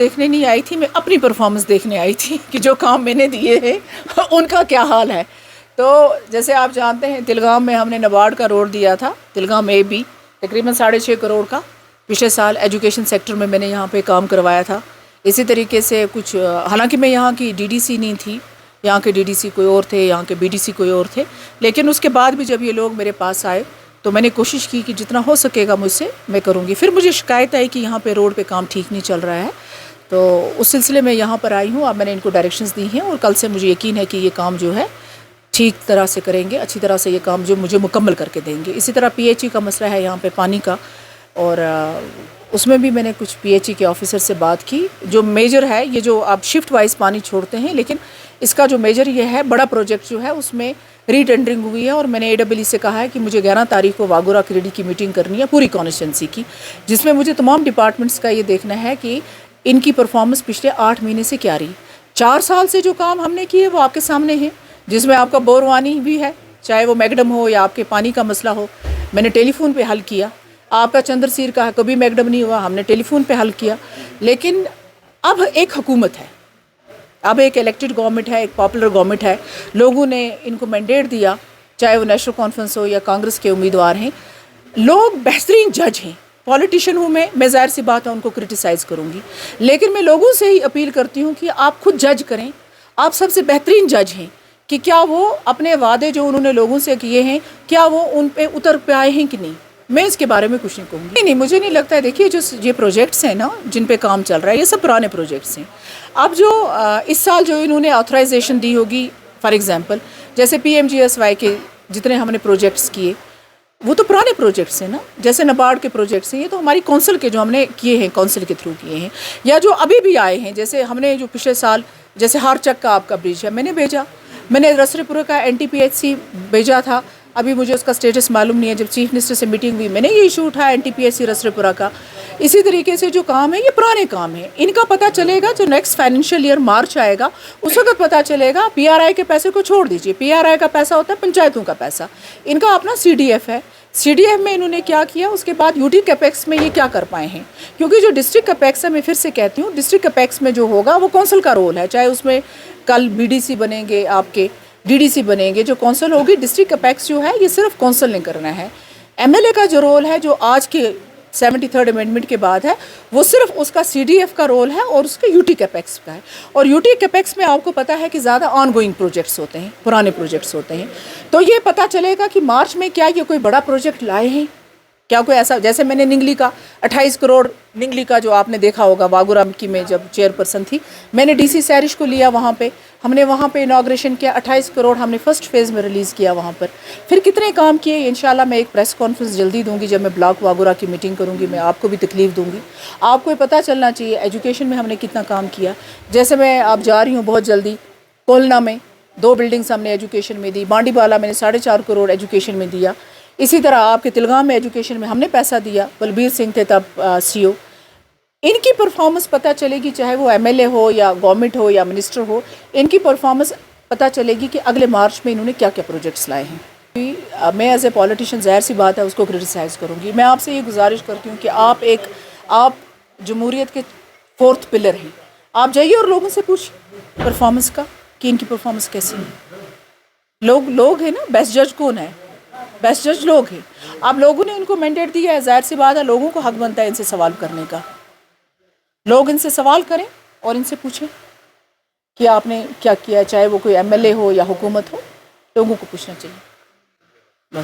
देखने नहीं आई थी, मैं अपनी परफॉर्मेंस देखने आई थी कि जो काम मैंने दिए हैं उनका क्या हाल है। तो जैसे आप जानते हैं तिलगाम में हमने नाबार्ड का रोड दिया था, तिलगाम ए बी, तकरीबन 6.5 करोड़ का पिछले साल एजुकेशन सेक्टर में मैंने यहाँ पे काम करवाया था। इसी तरीके से कुछ, हालांकि मैं यहाँ की डीडीसी नहीं थी, यहाँ के डीडीसी कोई और थे, यहाँ के बीडीसी कोई और थे, लेकिन उसके बाद भी जब ये लोग मेरे पास आए तो मैंने कोशिश की कि जितना हो सकेगा मुझसे मैं करूँगी। फिर मुझे शिकायत आई कि यहाँ पे रोड पे काम ठीक नहीं चल रहा है, तो उस सिलसिले में यहाँ पर आई हूँ। अब मैंने इनको डायरेक्शंस दी हैं और कल से मुझे यकीन है कि ये काम जो है ठीक तरह से करेंगे, अच्छी तरह से ये काम जो मुझे मुकम्मल करके देंगे। इसी तरह पीएचई का मसला है यहाँ पे पानी का, और उसमें भी मैंने कुछ पीएचई के ऑफिसर से बात की। जो मेजर है, ये जो आप शिफ्ट वाइज पानी छोड़ते हैं, लेकिन इसका जो मेजर ये है, बड़ा प्रोजेक्ट जो है उसमें रीटेंडरिंग हुई है और मैंने AEE से कहा है कि मुझे 11 तारीख को वागोरा क्रेडी की मीटिंग करनी है पूरी कॉन्स्टिट्यूंसी की, जिसमें मुझे तमाम डिपार्टमेंट्स का ये देखना है कि इनकी परफॉर्मेंस पिछले 8 महीने से क्या रही। 4 साल से जो काम हमने किए वो आपके सामने है, जिसमें आपका बोरवानी भी है, चाहे वो मैकडम हो या आपके पानी का मसला हो, मैंने टेलीफोन पे हल किया। आपका चंद्रसीर का है, कभी मैकडम नहीं हुआ, हमने टेलीफोन पे हल किया। लेकिन अब एक हुकूमत है, अब एक इलेक्टेड गवर्नमेंट है, एक पॉपुलर गवर्नमेंट है, लोगों ने इनको मैंडेट दिया, चाहे वो नेशनल कॉन्फ्रेंस हो या कांग्रेस के उम्मीदवार हैं। लोग बेहतरीन जज हैं, पॉलिटिशियन हूँ मैं ज़ाहिर सी बात है उनको क्रिटिसाइज़ करूँगी, लेकिन मैं लोगों से ही अपील करती हूँ कि आप खुद जज करें। आप सबसे बेहतरीन जज हैं कि क्या वो अपने वादे जो उन्होंने लोगों से किए हैं, क्या वो उन पे उतर पाए हैं कि नहीं। मैं इसके बारे में कुछ नहीं कहूँगी। नहीं, मुझे नहीं लगता है। देखिए, जो ये प्रोजेक्ट्स हैं ना जिन पे काम चल रहा है, ये सब पुराने प्रोजेक्ट्स हैं। अब जो इस साल जो इन्होंने ऑथराइजेशन दी होगी, फॉर एग्जांपल जैसे PMGSY के जितने हमने प्रोजेक्ट्स किए, वो तो पुराने प्रोजेक्ट्स हैं ना। जैसे नाबार्ड के प्रोजेक्ट्स हैं, ये तो हमारी काउंसिल के जो हमने किए हैं, काउंसिल के थ्रू किए हैं, या जो अभी भी आए हैं। जैसे हमने जो पिछले साल, जैसे हारचक का आपका ब्रिज है, मैंने भेजा। मैंने रसरेपुरा का NTPHC भेजा था, अभी मुझे उसका स्टेटस मालूम नहीं है। जब चीफ मिनिस्टर से मीटिंग हुई, मैंने ये इशू उठाया NTPHC रसरेपुरा का। इसी तरीके से जो काम है, ये पुराने काम है, इनका पता चलेगा जो नेक्स्ट फाइनेंशियल ईयर मार्च आएगा, उस वक्त पता चलेगा। PRI के पैसे को छोड़ दीजिए, PRI का पैसा होता है पंचायतों का पैसा, इनका अपना CDF है। CDF में इन्होंने क्या किया, उसके बाद UT कैपेक्स में ये क्या कर पाए हैं। क्योंकि जो डिस्ट्रिक्ट कैपेक्स है, मैं फिर से कहती हूँ, डिस्ट्रिक्ट कैपेक्स में जो होगा वो कौंसिल का रोल है, चाहे उसमें कल BDC बनेंगे, आपके DDC बनेंगे, जो कौंसिल होगी। डिस्ट्रिक्ट कैपेक्स जो है ये सिर्फ कौंसिल ने करना है। MLA का जो रोल है, जो आज के 73rd अमेंडमेंट के बाद है, वो सिर्फ उसका CDF का रोल है और उसके UT कैपेक्स का है। और UT कैपेक्स में आपको पता है कि ज़्यादा ऑनगोइंग प्रोजेक्ट्स होते हैं, पुराने प्रोजेक्ट्स होते हैं। तो ये पता चलेगा कि मार्च में क्या ये कोई बड़ा प्रोजेक्ट लाए हैं, क्या कोई ऐसा। जैसे मैंने निंगली का 28 करोड़, निंगली का जो आपने देखा होगा वागोरा की में जब चेयरपर्सन थी, मैंने DC सैरिश को लिया, वहाँ पे हमने वहाँ पे इनाग्रेशन किया। 28 करोड़ हमने फर्स्ट फेज़ में रिलीज़ किया वहाँ पर। फिर कितने काम किए, इंशाल्लाह मैं एक प्रेस कॉन्फ्रेंस जल्दी दूंगी। जब मैं ब्लॉक वागोरा की मीटिंग करूँगी, मैं आपको भी तकलीफ़ दूँगी। आपको पता चलना चाहिए एजुकेशन में हमने कितना काम किया। जैसे मैं आप जा रही हूँ बहुत जल्दी, कोलना में 2 बिल्डिंग्स हमने एजुकेशन में दी, बांडीवाला मैंने 4.5 करोड़ एजुकेशन में दिया। इसी तरह आपके तिलगाम में एजुकेशन में हमने पैसा दिया, बलबीर सिंह थे तब CO। इनकी परफॉर्मेंस पता चलेगी, चाहे वो MLA हो या गवर्नमेंट हो या मिनिस्टर हो, इनकी परफॉर्मेंस पता चलेगी कि अगले मार्च में इन्होंने क्या क्या प्रोजेक्ट्स लाए हैं। मैं एज ए पॉलिटिशियन ज़ाहिर सी बात है उसको क्रिटिसाइज़ करूँगी। मैं आपसे ये गुजारिश करती हूँ कि आप जमहूरियत के 4th पिलर हैं। आप जाइए और लोगों से पूछिए परफॉर्मेंस का कि इनकी परफॉर्मेंस कैसी है। लोग हैं ना, बेस्ट जज कौन है, बेस्ट जज लोग हैं। आप लोगों ने इनको मैंडेट दिया है, ज़ाहिर सी बात है लोगों को हक बनता है इनसे सवाल करने का। लोग इनसे सवाल करें और इनसे पूछें कि आपने क्या किया, चाहे वो कोई MLA हो या हुकूमत हो, लोगों को पूछना चाहिए।